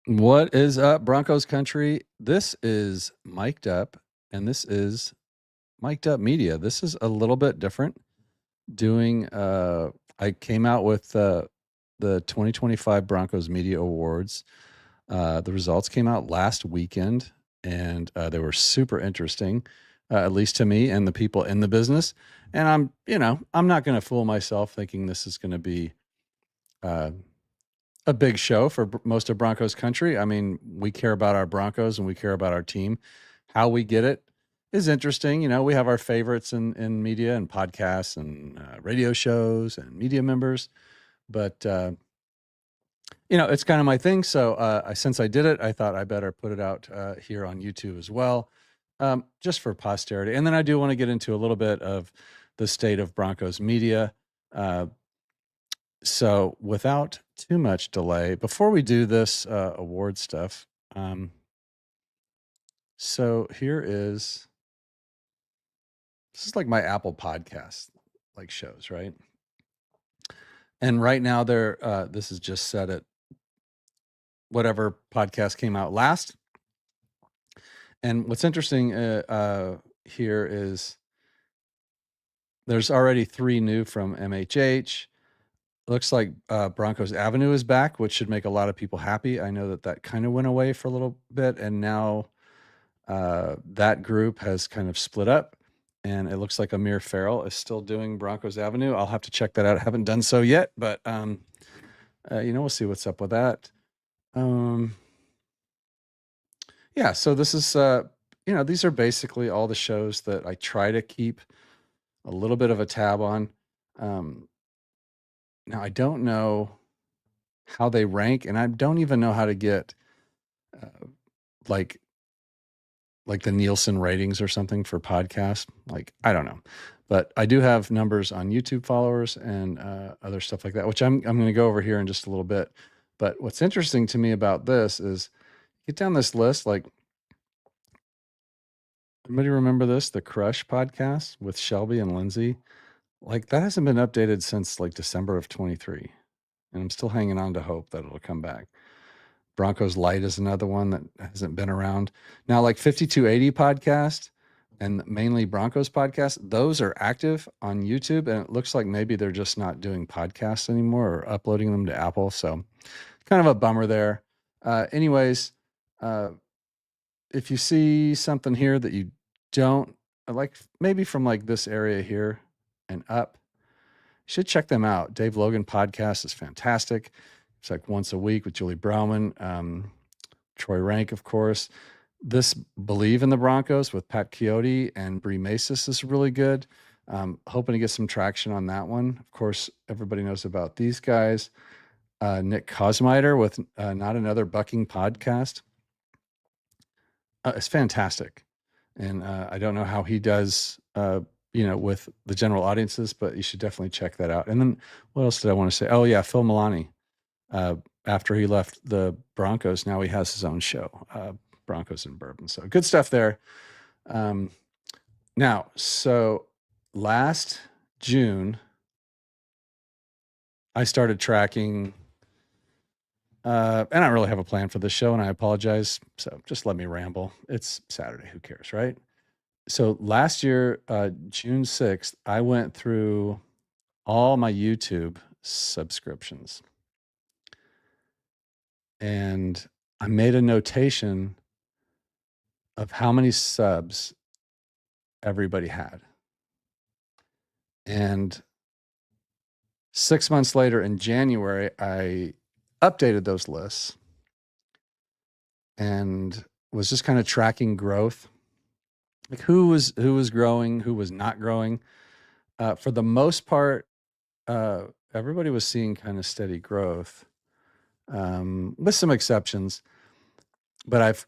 What is up, Broncos country? This is Mic'd Up, and this is Mic'd Up Media. This is a little bit different. I came out with the 2025 Broncos Media Awards. The results came out last weekend, and they were super interesting, at least to me and the people in the business. And I'm not going to fool myself thinking this is going to be uh, a big show for most of Broncos country. I mean, we care about our Broncos and we care about our team. How we get it is interesting. We have our favorites in media and podcasts and radio shows and media members, but it's kind of my thing. So since I did it, I thought I better put it out here on YouTube as well, just for posterity. And then I do want to get into a little bit of the state of Broncos media. So without too much delay, before we do this award stuff, so this is like my Apple Podcast like shows, right? And right now this is just set at whatever podcast came out last. And what's interesting here is there's already 3 new from MHH. Looks like Broncos Avenue is back, which should make a lot of people happy. I know that kind of went away for a little bit, and now that group has kind of split up, and it looks like Amir Farrell is still doing Broncos Avenue. I'll have to check that out. I haven't done so yet, but we'll see what's up with that. Yeah, so this is these are basically all the shows that I try to keep a little bit of a tab on. Now, I don't know how they rank, and I don't even know how to get like the Nielsen ratings or something for podcasts. Like, I don't know. But I do have numbers on YouTube followers and other stuff like that, which I'm going to go over here in just a little bit. But what's interesting to me about this is get down this list, like, anybody remember this? The Crush podcast with Shelby and Lindsay? Like, that hasn't been updated since like December of 23. And I'm still hanging on to hope that it'll come back. Broncos Light is another one that hasn't been around. Now, like 5280 podcast and mainly Broncos podcast, those are active on YouTube. And it looks like maybe they're just not doing podcasts anymore or uploading them to Apple. So kind of a bummer there. Anyways, if you see something here that you don't like, maybe from like this area here and up, you should check them out. Dave Logan podcast is fantastic. It's like once a week with Julie Brauman, Troy Rank, of course. This Believe in the Broncos with Pat Chiotti and Bree Macis is really good. Hoping to get some traction on that one. Of course, everybody knows about these guys. Nick Kosmider with Not Another Bucking podcast. It's fantastic. And I don't know how he does, with the general audiences, but you should definitely check that out. And then what else did I want to say? Oh, yeah, Phil Milani. After he left the Broncos, now he has his own show, Broncos and Bourbon. So good stuff there. Now, so last June, I started tracking, and I don't really have a plan for this show, and I apologize. So just let me ramble. It's Saturday. Who cares, right? So last year, June 6th, I went through all my YouTube subscriptions. And I made a notation of how many subs everybody had. And 6 months later in January, I updated those lists and was just kind of tracking growth. Like who was growing, who was not growing. For the most part, everybody was seeing kind of steady growth. With some exceptions, but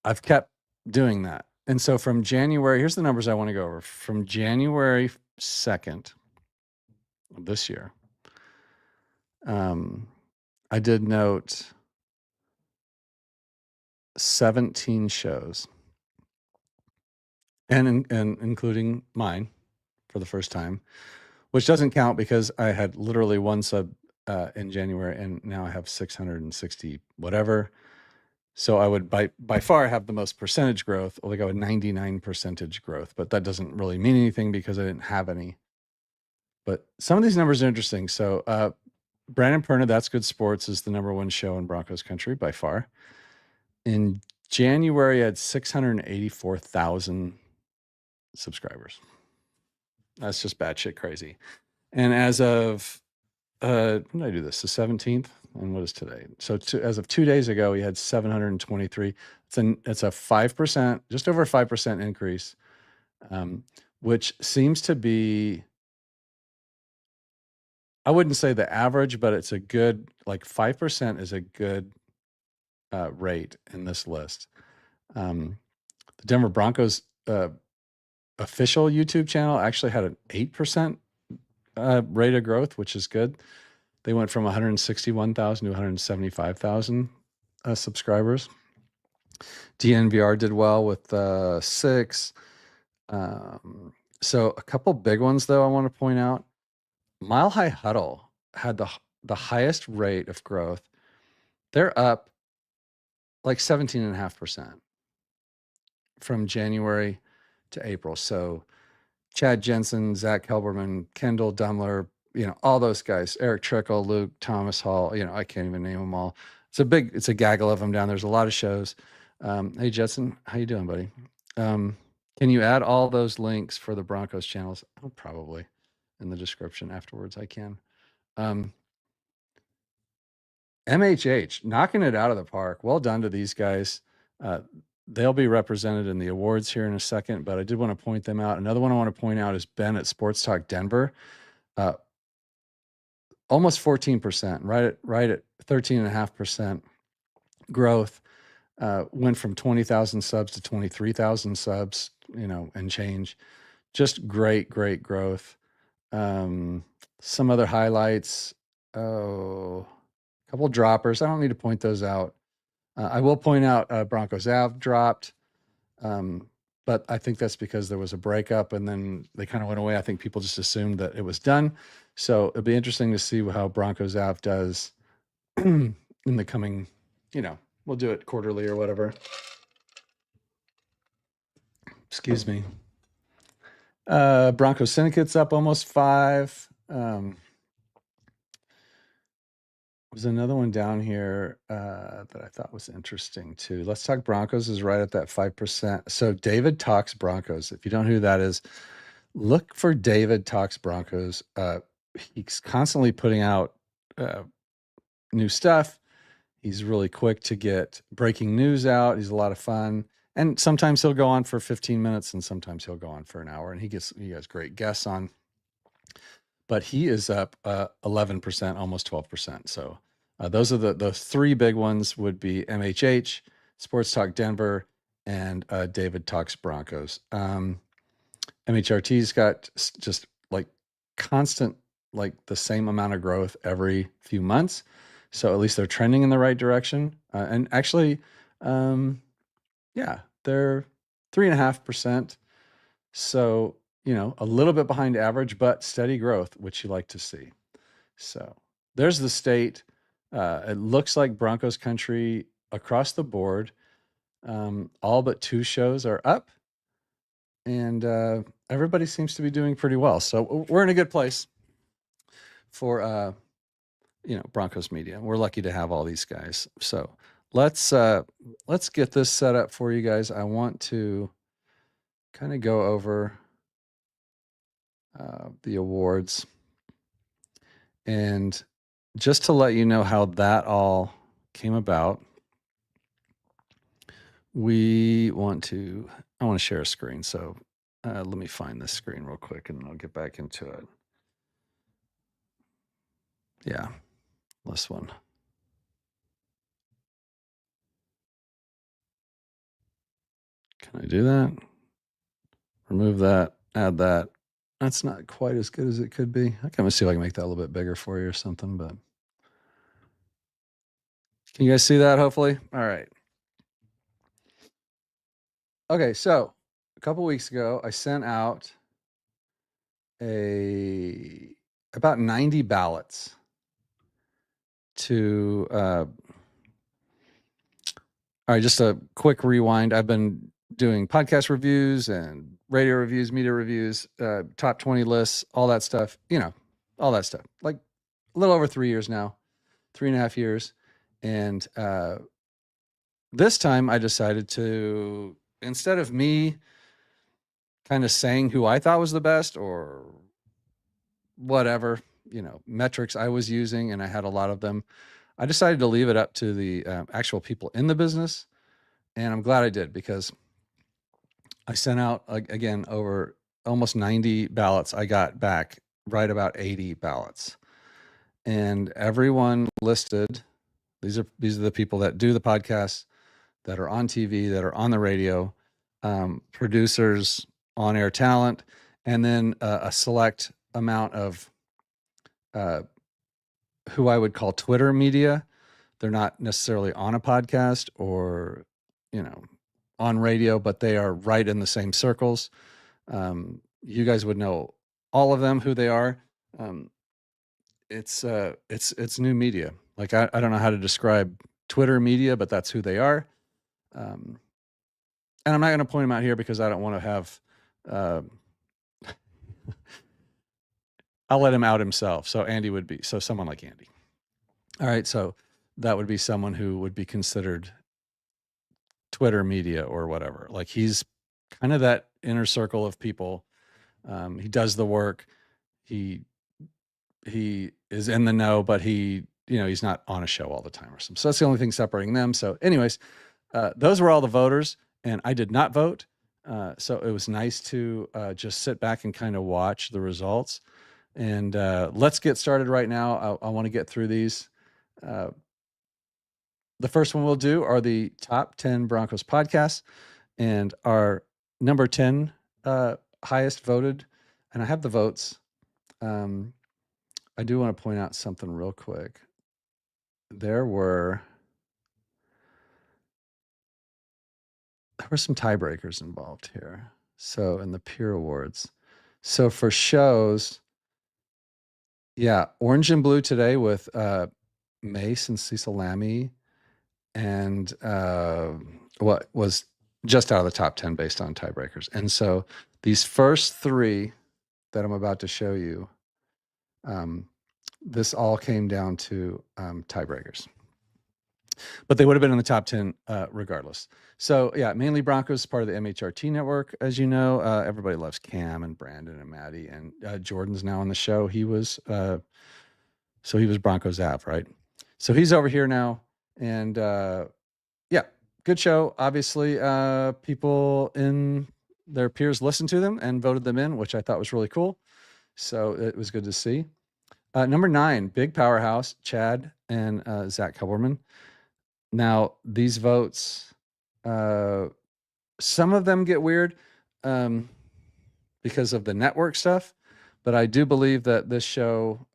I've kept doing that. And so from January, here's the numbers I want to go over. From January 2nd of this year, I did note 17 shows, and including mine for the first time, which doesn't count because I had literally one sub in January, and now I have 660 whatever. So I would by far have the most percentage growth, like I would 99 percentage growth, but that doesn't really mean anything because I didn't have any. But some of these numbers are interesting. So Brandon Perna, That's Good Sports, is the number one show in Broncos country by far. In January, I had 684,000 subscribers. That's just batshit crazy. And as of when did I do this? The 17th, and what is today? So as of 2 days ago, we had 723. It's a 5%, just over a 5% increase, which seems to be, I wouldn't say the average, but it's a good, like 5% is a good rate in this list. The Denver Broncos official YouTube channel actually had an 8% rate of growth, which is good. They went from 161,000 to 175,000 subscribers. DNVR did well with 6. So a couple big ones, though, I want to point out. Mile High Huddle had the highest rate of growth. They're up like 17.5% from January to April. So Chad Jensen, Zach Helberman, Kendall Dumler, all those guys, Eric Trickle, Luke, Thomas Hall, I can't even name them all. It's a gaggle of them down. There's a lot of shows. Hey, Jetson, how you doing, buddy? Can you add all those links for the Broncos channels? Oh, probably in the description afterwards. I can. MHH, knocking it out of the park. Well done to these guys. They'll be represented in the awards here in a second, but I did want to point them out. Another one I want to point out is Ben at Sports Talk Denver. Almost 14%, right at 13.5% growth. Went from 20,000 subs to 23,000 subs, and change. Just great growth. Some other highlights. Oh, a couple droppers. I don't need to point those out. I will point out Broncos Av dropped, but I think that's because there was a breakup and then they kind of went away. I think people just assumed that it was done. So it'll be interesting to see how Broncos Av does in the coming, we'll do it quarterly or whatever. Excuse me. Broncos Syndicate's up almost 5. There's another one down here that I thought was interesting too. Let's Talk Broncos is right at that 5%. So David Talks Broncos. If you don't know who that is, look for David Talks Broncos. He's constantly putting out new stuff. He's really quick to get breaking news out. He's a lot of fun. And sometimes he'll go on for 15 minutes and sometimes he'll go on for an hour, and he has great guests on. But he is up 11%, almost 12%. So those are the 3 big ones would be MHH, Sports Talk Denver, and David Talks Broncos. MHRT's got just like constant, like the same amount of growth every few months. So at least they're trending in the right direction. And actually, they're 3.5%. So, a little bit behind average, but steady growth, which you like to see. So there's the state. It looks like Broncos country across the board. All but 2 shows are up, and everybody seems to be doing pretty well. So we're in a good place for, Broncos Media. We're lucky to have all these guys. So let's get this set up for you guys. I want to kind of go over the awards, and just to let you know how that all came about, I want to share a screen. So let me find this screen real quick and I'll get back into it. Yeah, this one. Can I do that? Remove that, add that. That's not quite as good as it could be. I can see if I can make that a little bit bigger for you or something, but can you guys see that hopefully? All right. Okay, so a couple weeks ago, I sent out about 90 ballots to All right, just a quick rewind. I've been doing podcast reviews and radio reviews, media reviews, top 20 lists, all that stuff, all that stuff. Like a little over 3 years now, 3.5 years. And this time I decided to, instead of me kind of saying who I thought was the best or whatever, metrics I was using, and I had a lot of them, I decided to leave it up to the actual people in the business. And I'm glad I did, because I sent out, again, over almost 90 ballots. I got back right about 80 ballots. And everyone listed, these are the people that do the podcast, that are on TV, that are on the radio, producers, on-air talent, and then a select amount of who I would call Twitter media. They're not necessarily on a podcast or, on radio, but they are right in the same circles. You guys would know all of them, who they are. It's new media. Like, I don't know how to describe Twitter media, but that's who they are. And I'm not going to point them out here because I don't want to have, I'll let him out himself. So someone like Andy. All right. So that would be someone who would be considered Twitter media or whatever. Like, he's kind of that inner circle of people. He does the work. He is in the know, but he's not on a show all the time or something. So that's the only thing separating them. So anyways, those were all the voters, and I did not vote. So it was nice to just sit back and kind of watch the results. And let's get started right now. I want to get through these. The first one we'll do are the top 10 Broncos podcasts, and our number 10 highest voted, and I have the votes. I do want to point out something real quick. There were some tiebreakers involved here. So in the peer awards. So for shows, yeah, Orange and Blue Today with Mace and Cecil Lammey, and what was just out of the top 10 based on tiebreakers. And so these first three that I'm about to show you, this all came down to tiebreakers. But they would have been in the top 10 regardless. So yeah, mainly Broncos, part of the MHRT network. As you know, everybody loves Cam and Brandon and Maddie, and Jordan's now on the show. He was Broncos Av, right? So he's over here now, and yeah, good show. Obviously, people in their peers listened to them and voted them in, which I thought was really cool. So it was good to see. Number 9, big powerhouse, Chad and Zach Kubelman. Now, these votes, some of them get weird because of the network stuff, but I do believe that this show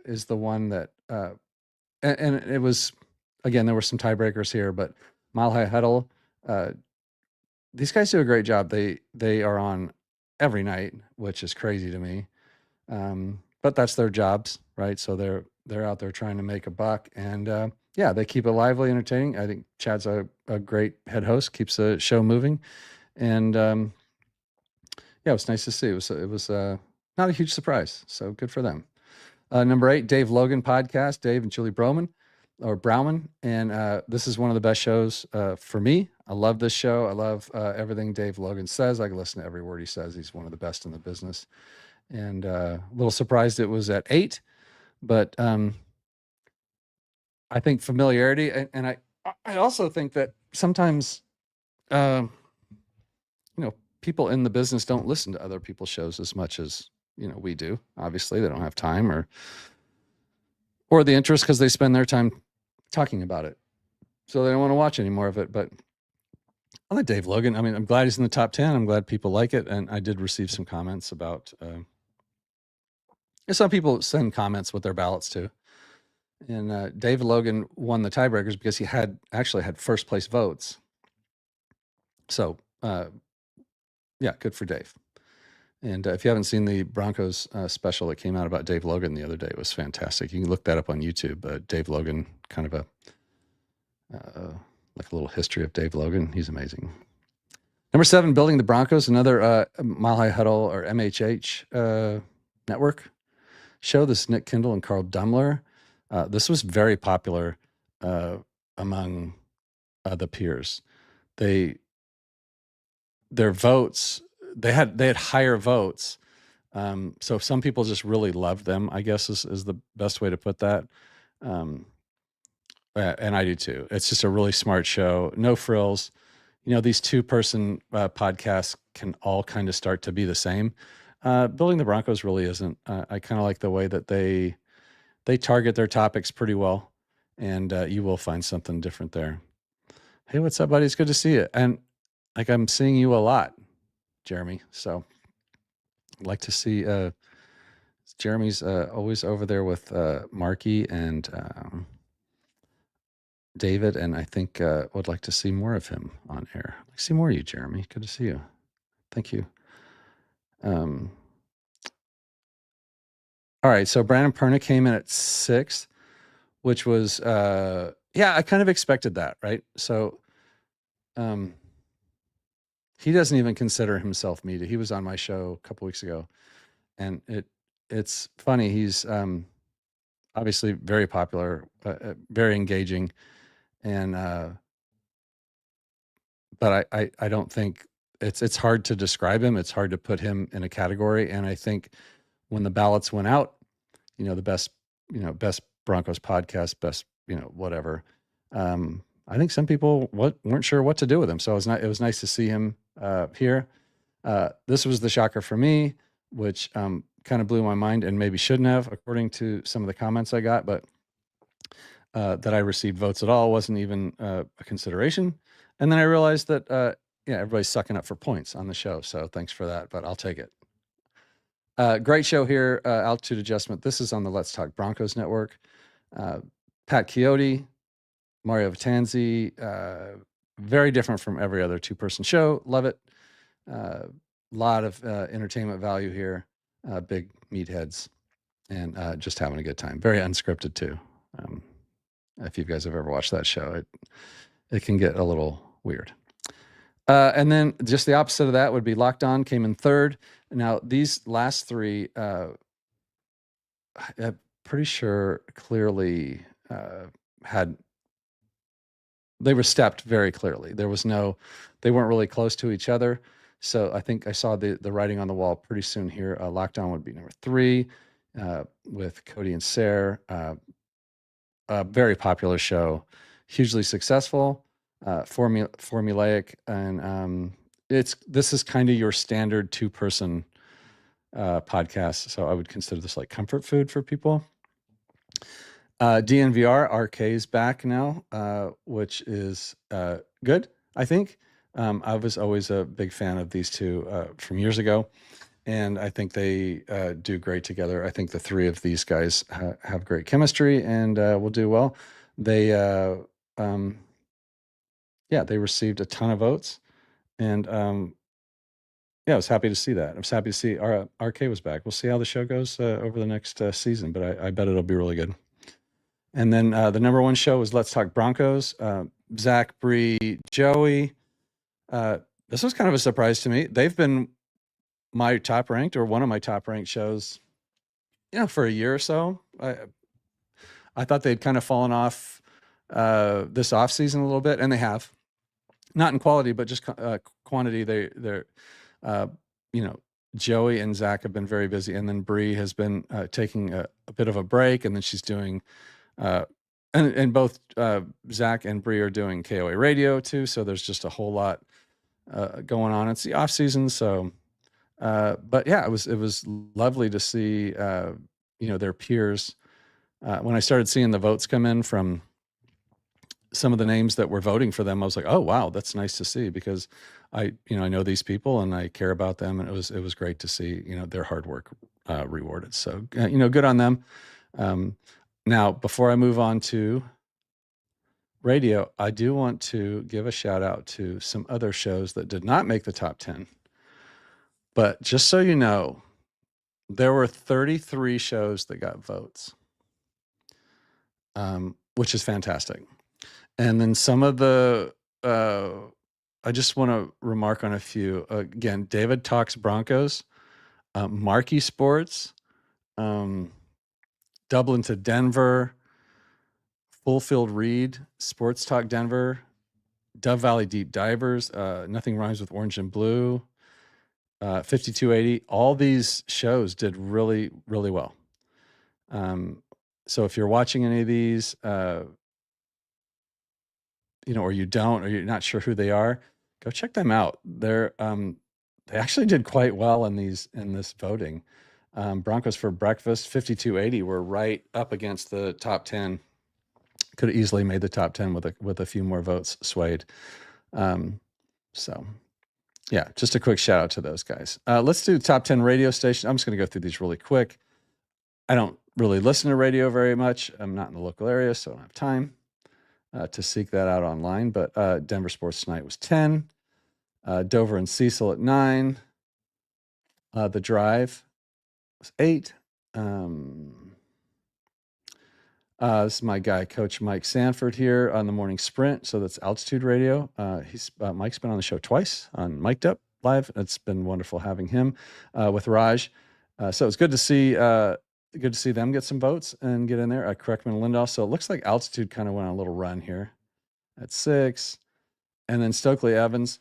is the one that, and it was, again, there were some tiebreakers here, but Mile High Huddle, these guys do a great job. They are on every night, which is crazy to me. But that's their jobs, right? So they're out there trying to make a buck, and yeah, they keep it lively, entertaining. I think Chad's a great head host, keeps the show moving, and yeah, it was nice to see. It was not a huge surprise, so good for them. Number 8, Dave Logan podcast, Dave and Julie Browman, and this is one of the best shows for me. I love this show. I love everything Dave Logan says. I can listen to every word he says. He's one of the best in the business. And a little surprised it was at 8, but I think familiarity, and I also think that sometimes people in the business don't listen to other people's shows as much as we do. Obviously, they don't have time or the interest, because they spend their time talking about it, so they don't want to watch any more of it. But I like Dave Logan. I mean, I'm glad he's in the top 10. I'm glad people like it, and I did receive some comments about. Some people send comments with their ballots too. And David Logan won the tiebreakers because he actually had first place votes. So yeah, good for Dave. And if you haven't seen the Broncos special that came out about Dave Logan the other day, it was fantastic. You can look that up on YouTube. Dave Logan, kind of a like a little history of Dave Logan. He's amazing. Number 7, Building the Broncos, another Mile High Huddle or MHH network show. This is Nick Kindle and Carl Dummler. This was very popular among the peers. Their votes, they had higher votes. So some people just really loved them, I guess is the best way to put that. And I do too. It's just a really smart show. No frills. These 2-person podcasts can all kind of start to be the same. Building the Broncos really isn't. I kind of like the way that they target their topics pretty well, and you will find something different there. Hey, what's up, buddy? It's good to see you. And I'm seeing you a lot, Jeremy. So I'd like to see, Jeremy's always over there with Marky and David, and I think would like to see more of him on air. I'd like to see more of you, Jeremy. Good to see you. Thank you. All right, so Brandon Perna came in at 6th, which was, I kind of expected that, right? So he doesn't even consider himself media. He was on my show a couple weeks ago, and it's funny. He's obviously very popular, very engaging, and but I don't think it's hard to describe him. It's hard to put him in a category. And I think when the ballots went out, the best Broncos podcast, best, whatever. I think some people weren't sure what to do with him. So it was nice to see him here. This was the shocker for me, which kind of blew my mind and maybe shouldn't have, according to some of the comments I got, but that I received votes at all wasn't even a consideration. And then I realized that, everybody's sucking up for points on the show. So thanks for that, but I'll take it. Great show here, Altitude Adjustment. This is on the Let's Talk Broncos Network. Pat Chiotti, Mario Vitanzi, very different from every other 2-person show. Love it. Lot of entertainment value here. Big meatheads, and just having a good time. Very unscripted too. If you guys have ever watched that show, it can get a little weird. And then just the opposite of that would be Locked On, came in 3rd. Now, these last 3, I'm pretty sure clearly they were stepped very clearly. They weren't really close to each other. So I think I saw the writing on the wall pretty soon here. Locked On would be number 3 with Cody and Sarah. A very popular show, hugely successful. Formulaic, and this is kind of your standard 2-person podcast. So I would consider this like comfort food for people. DNVR, RK's back now, which is good, I think. I was always a big fan of these 2 from years ago, and I think they do great together. I think the 3 of these guys have great chemistry and will do well. They received a ton of votes, and I was happy to see that. I was happy to see RK was back. We'll see how the show goes over the next season, but I bet it'll be really good. And then the number 1 show was Let's Talk Broncos. Zach, Bree, Joey. This was kind of a surprise to me. They've been my top ranked, or one of my top ranked shows, for a year or so. I thought they'd kind of fallen off this off season a little bit, and they have. Not in quality, but just quantity. They're Joey and Zach have been very busy, and then Bree has been taking a bit of a break, and then she's doing, and both Zach and Bree are doing KOA radio too. So there's just a whole lot going on. It's the off season, so but yeah, it was lovely to see their peers. When I started seeing the votes come in from some of the names that were voting for them, I was like, oh wow, that's nice to see, because I know these people and I care about them, and it was great to see their hard work rewarded. So good on them. Now, before I move on to radio, I do want to give a shout out to some other shows that did not make the top 10. But just so you know, there were 33 shows that got votes, which is fantastic. And then some of the I just want to remark on a few. Again, David Talks Broncos, Marquee Sports, Dublin to Denver, Full Field Read, Sports Talk Denver, Dove Valley Deep Divers, Nothing Rhymes with Orange and Blue, 5280. All these shows did really, really well. So if you're watching any of these, or you don't, or you're not sure who they are, go check them out. They actually did quite well in this voting. Broncos for Breakfast, 5280, were right up against the top 10. Could have easily made the top 10 with a few more votes swayed. So yeah, just a quick shout out to those guys. Let's do top 10 radio station. I'm just going to go through these really quick. I don't really listen to radio very much. I'm not in the local area, so I don't have time to seek that out online. But Denver Sports Tonight was 10. Dover and Cecil at 9. The Drive was 8. This is my guy, Coach Mike Sanford, here on the Morning Sprint. So that's Altitude Radio. Mike's been on the show twice on Mic'd Up Live. It's been wonderful having him with Raj. So it's good to see them get some votes and get in there. Kreckman and Lindahl. So it looks like Altitude kind of went on a little run here at 6. And then Stokely Evans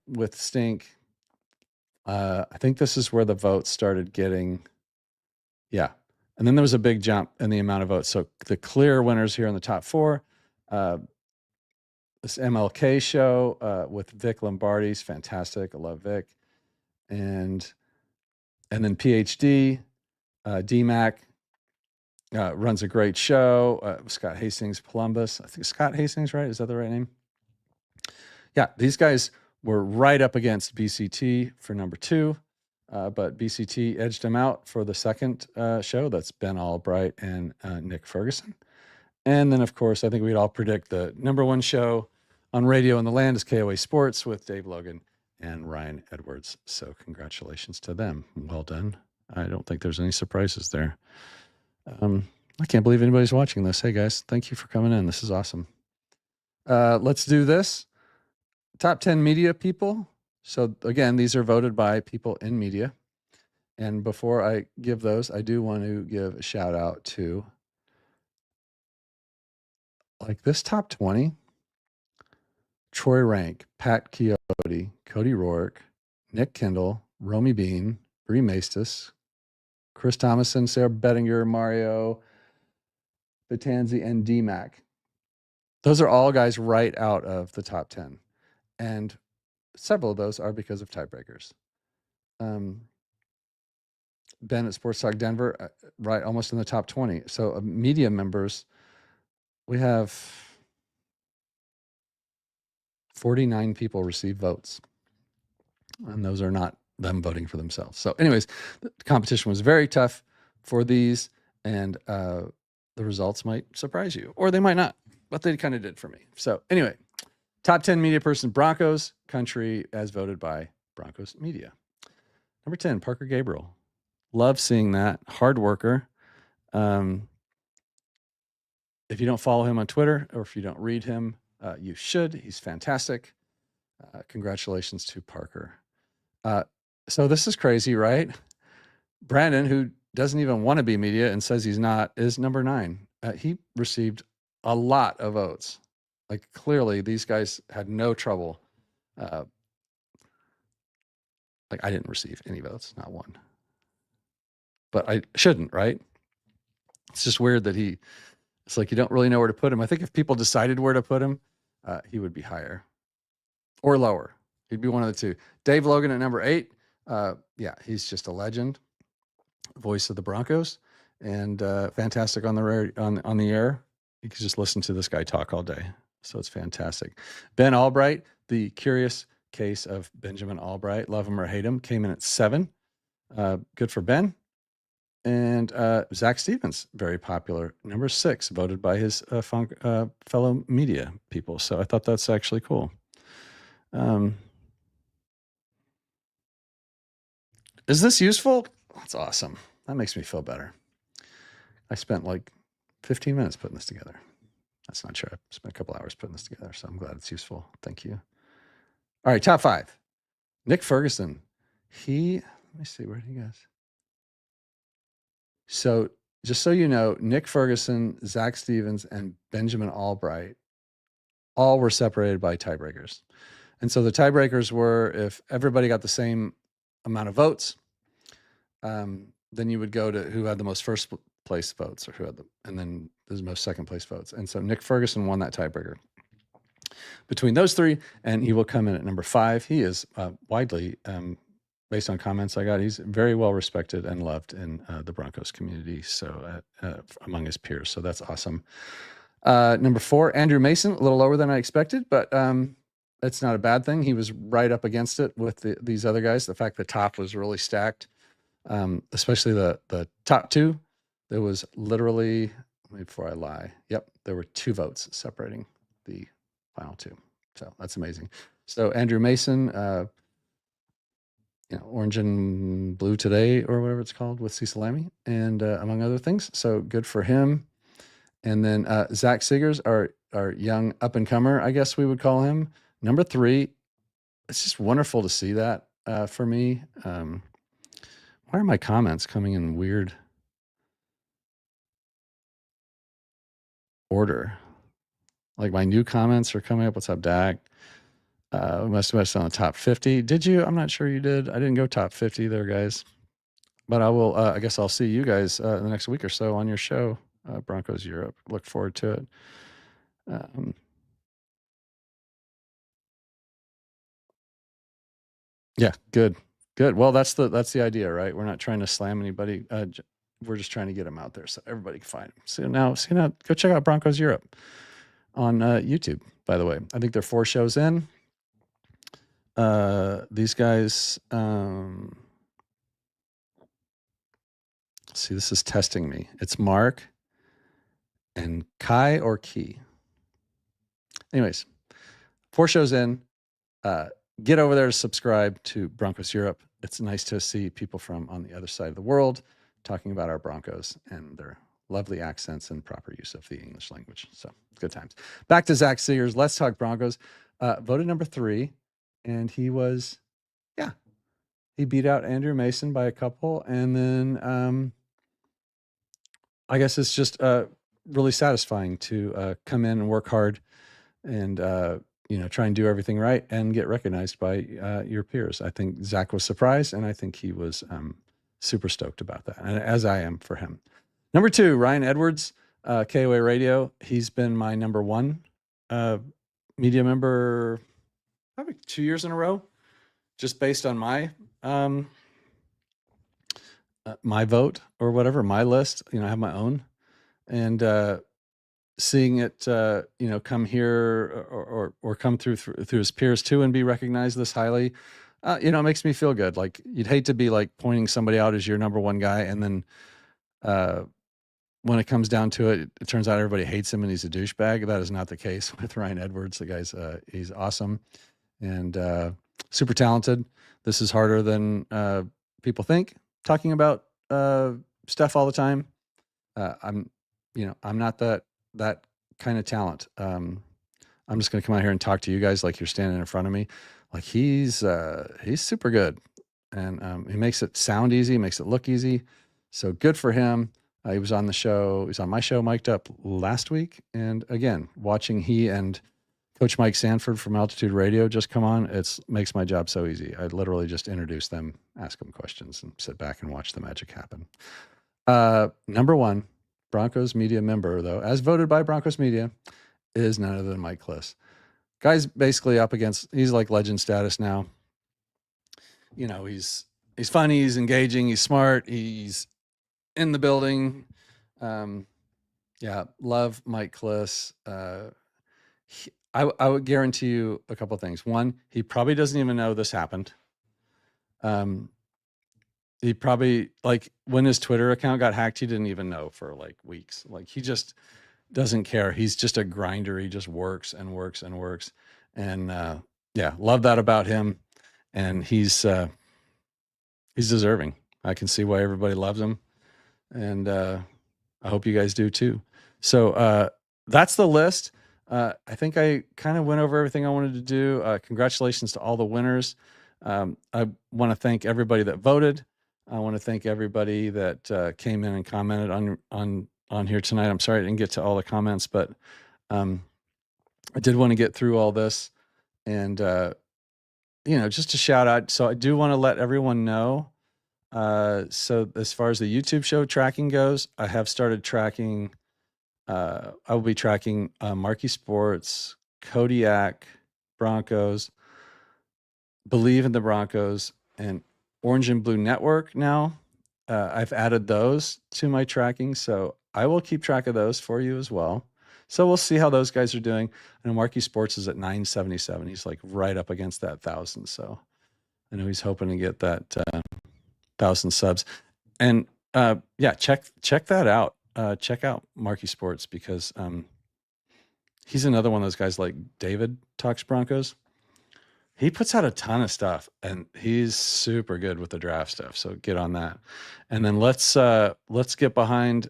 with Stink. I think this is where the votes started getting, yeah. And then there was a big jump in the amount of votes. So the clear winners here in the top 4, this MLK show with Vic Lombardi's fantastic. I love Vic. And then PhD, DMAC runs a great show. Scott Hastings, Columbus. I think Scott Hastings, right? Is that the right name? Yeah, these guys were right up against BCT for number 2. But BCT edged him out for the second show. That's Ben Albright and Nick Ferguson. And then, of course, I think we'd all predict the number 1 show on radio in the land is KOA Sports with Dave Logan and Ryan Edwards. So congratulations to them. Well done. I don't think there's any surprises there. I can't believe anybody's watching this. Hey, guys, thank you for coming in. This is awesome. Let's do this. Top 10 media people. So again, these are voted by people in media. And before I give those, I do want to give a shout out to like this top 20, Troy Rank, Pat Quixote, Cody Rourke, Nick Kendall, Romy Bean, Bree Maestas, Chris Thomason, Sarah Bettinger, Mario Batanzi, and DMAC. Those are all guys right out of the top 10. And several of those are because of tiebreakers. Ben at Sports Talk Denver, right, almost in the top 20. So media members, we have 49 people receive votes. And those are not them voting for themselves. So anyways, the competition was very tough for these, and the results might surprise you, or they might not, but they kind of did for me. So anyway, top 10 media person, Broncos country, as voted by Broncos Media. Number 10, Parker Gabriel. Love seeing that. Hard worker. If you don't follow him on Twitter, or if you don't read him, you should. He's fantastic. Congratulations to Parker. So this is crazy, right? Brandon, who doesn't even want to be media and says he's not, is number 9. He received a lot of votes. Like clearly these guys had no trouble. Like I didn't receive any votes, not one. But I shouldn't, right? It's just weird that it's like you don't really know where to put him. I think if people decided where to put him, he would be higher or lower. He'd be one of the two. Dave Logan at number 8. Yeah, he's just a legend. Voice of the Broncos, and fantastic on the air. You can just listen to this guy talk all day. So it's fantastic. Ben Albright, the curious case of Benjamin Albright, love him or hate him, came in at 7. Good for Ben. And Zach Stevens, very popular, number 6, voted by his fellow media people. So I thought that's actually cool. Is this useful? That's awesome. That makes me feel better. I spent like 15 minutes putting this together. That's not true. I spent a couple hours putting this together, so I'm glad it's useful. Thank you. All right, top 5. Nick Ferguson. Let me see, where did he go? So just so you know, Nick Ferguson, Zach Stevens, and Benjamin Albright all were separated by tiebreakers. And so the tiebreakers were if everybody got the same amount of votes, then you would go to who had the most first place votes, or and then the most second place votes. And so Nick Ferguson won that tiebreaker between those three, and he will come in at number 5. He is widely, based on comments I got, he's very well respected and loved in the Broncos community, so among his peers. So that's awesome. Number 4, Andrew Mason, a little lower than I expected, but it's not a bad thing. He was right up against it with these other guys. The fact the top was really stacked, especially the top 2. There was literally, before I lie, there were 2 votes separating the final 2. So that's amazing. So Andrew Mason, Orange and Blue Today, or whatever it's called, with Cecil Lammey, and among other things. So good for him. And then Zach Sigers, our young up-and-comer, I guess we would call him, number 3. It's just wonderful to see that for me. Why are my comments coming in weird order? Like my new comments are coming up. What's up, Dak? We must have been on the top 50. Did you? I'm not sure you did. I didn't go top 50 there, guys. But I will. I guess I'll see you guys in the next week or so on your show, Broncos Europe. Look forward to it. Yeah, good. Well, that's the idea, right? We're not trying to slam anybody. We're just trying to get them out there so everybody can find them. So now, go check out Broncos Europe on YouTube. By the way, I think they're 4 shows in. These guys. See, this is testing me. It's Mark and Kai or Key. Anyways, 4 shows in. Get over there to subscribe to Broncos Europe. It's nice to see people from on the other side of the world talking about our Broncos and their lovely accents and proper use of the English language. So good times. Back to Zach Sigers. Let's talk Broncos. Voted number 3, and he was, he beat out Andrew Mason by a couple. And then I guess it's just really satisfying to come in and work hard and try and do everything right and get recognized by your peers. I think Zach was surprised, and I think he was super stoked about that, and as I am for him. Number 2, Ryan Edwards, KOA Radio. He's been my number 1 media member probably 2 years in a row, just based on my my vote or whatever, my list. I have my own, and seeing it, come here or come through his peers too, and be recognized this highly, it makes me feel good. Like, you'd hate to be like pointing somebody out as your number 1 guy, and then when it comes down to it, it turns out everybody hates him and he's a douchebag. That is not the case with Ryan Edwards. The guy's he's awesome and super talented. This is harder than people think. Talking about stuff all the time. I'm not that kind of talent. I'm just going to come out here and talk to you guys like you're standing in front of me. Like, he's super good, and he makes it sound easy, makes it look easy. So good for him. He was on the show. He was on my show, Mic'd Up, last week. And again, watching he and Coach Mike Sanford from Altitude Radio just come on, it makes my job so easy. I literally just introduce them, ask them questions, and sit back and watch the magic happen. Number 1 Broncos Media member, though, as voted by Broncos Media, is none other than Mike Kliss. Guy's basically up against, he's like legend status now. He's funny, he's engaging, he's smart, he's in the building. Love Mike Kliss. I would guarantee you a couple of things. 1, he probably doesn't even know this happened. He probably, like, when his Twitter account got hacked, he didn't even know for like weeks. Like, he just doesn't care. He's just a grinder. He just works and works and works. And love that about him. And he's deserving. I can see why everybody loves him. And I hope you guys do too. So that's the list. I think I kind of went over everything I wanted to do. Congratulations to all the winners. I want to thank everybody that voted. I want to thank everybody that came in and commented on here tonight. I'm sorry I didn't get to all the comments, but I did want to get through all this, and just a shout out. So I do want to let everyone know. So as far as the YouTube show tracking goes, I have started tracking. I will be tracking Marquee Sports, Kodiak, Broncos, Believe in the Broncos, and Orange and Blue Network now. I've added those to my tracking, so I will keep track of those for you as well. So we'll see how those guys are doing. And Marquee Sports is at 977. He's like right up against that 1,000. So I know he's hoping to get that 1,000 subs. And yeah, check that out. Check out Marquee Sports because he's another one of those guys like David Talks Broncos. He puts out a ton of stuff and he's super good with the draft stuff. So get on that. And then let's get behind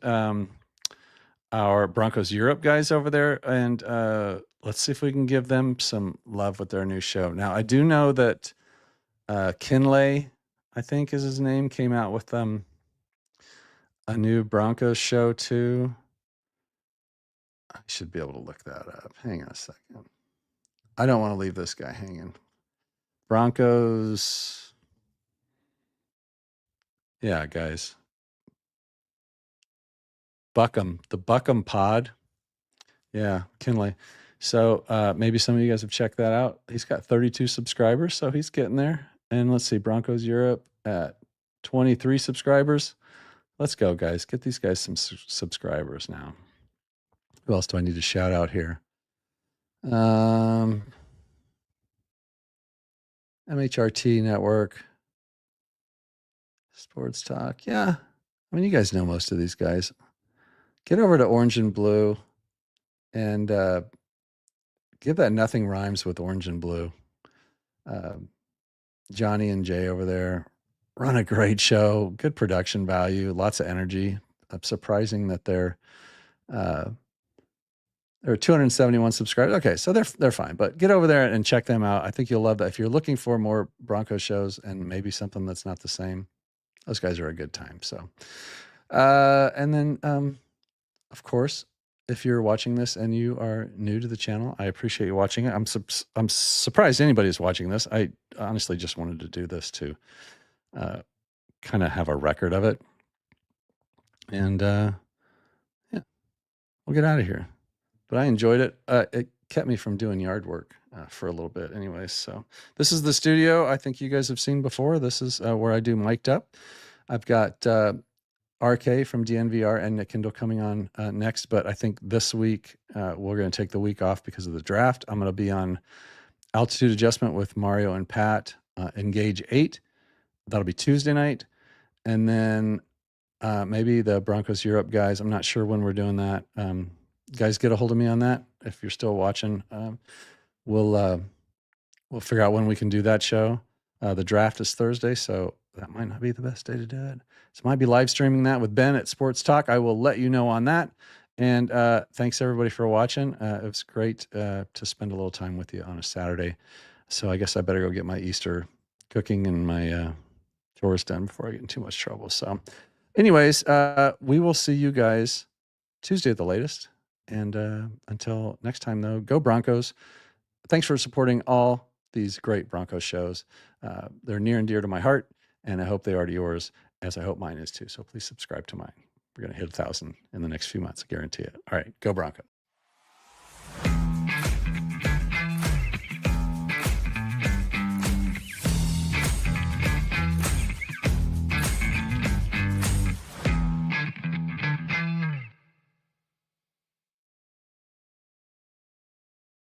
our Broncos Europe guys over there and let's see if we can give them some love with their new show. Now, I do know that Kinley, I think is his name, came out with a new Broncos show too. I should be able to look that up. Hang on a second. I don't want to leave this guy hanging. Broncos. Yeah, guys. Buckham, the Buckham Pod. Yeah, Kinley. So maybe some of you guys have checked that out. He's got 32 subscribers, so he's getting there. And let's see, Broncos Europe at 23 subscribers. Let's go, guys. Get these guys some subscribers now. Who else do I need to shout out here? MHRT Network. Sports Talk. Yeah. I mean, you guys know most of these guys. Get over to Orange and Blue and give that Nothing Rhymes with Orange and Blue. Johnny and Jay over there run a great show, good production value, lots of energy. Surprising that there are 271 subscribers. Okay, so they're fine, but get over there and check them out. I think you'll love that. If you're looking for more Broncos shows and maybe something that's not the same, those guys are a good time. So, and then, of course, if you're watching this and you are new to the channel, I appreciate you watching it. I'm surprised anybody's watching this. I honestly just wanted to do this to kind of have a record of it. And yeah, we'll get out of here. But I enjoyed it. It kept me from doing yard work for a little bit anyways. So this is the studio I think you guys have seen before. This is where I do Mic'd Up. I've got RK from DNVR and Nick Kindle coming on next, but I think this week we're going to take the week off because of the draft. I'm going to be on Altitude Adjustment with Mario and Pat, Engage 8. That'll be Tuesday night. And then maybe the Broncos Europe guys. I'm not sure when we're doing that. Guys, get a hold of me on that. If you're still watching, we'll figure out when we can do that show. The draft is Thursday, so that might not be the best day to do it. So I might be live streaming that with Ben at Sports Talk. I will let you know on that. And thanks everybody for watching. It was great to spend a little time with you on a Saturday. So I guess I better go get my Easter cooking and my chores done before I get in too much trouble. So anyways, we will see you guys Tuesday at the latest. And until next time, though, go Broncos. Thanks for supporting all these great Broncos shows. They're near and dear to my heart, and I hope they are to yours, as I hope mine is too. So please subscribe to mine. We're going to hit 1,000 in the next few months. I guarantee it. All right, go Broncos.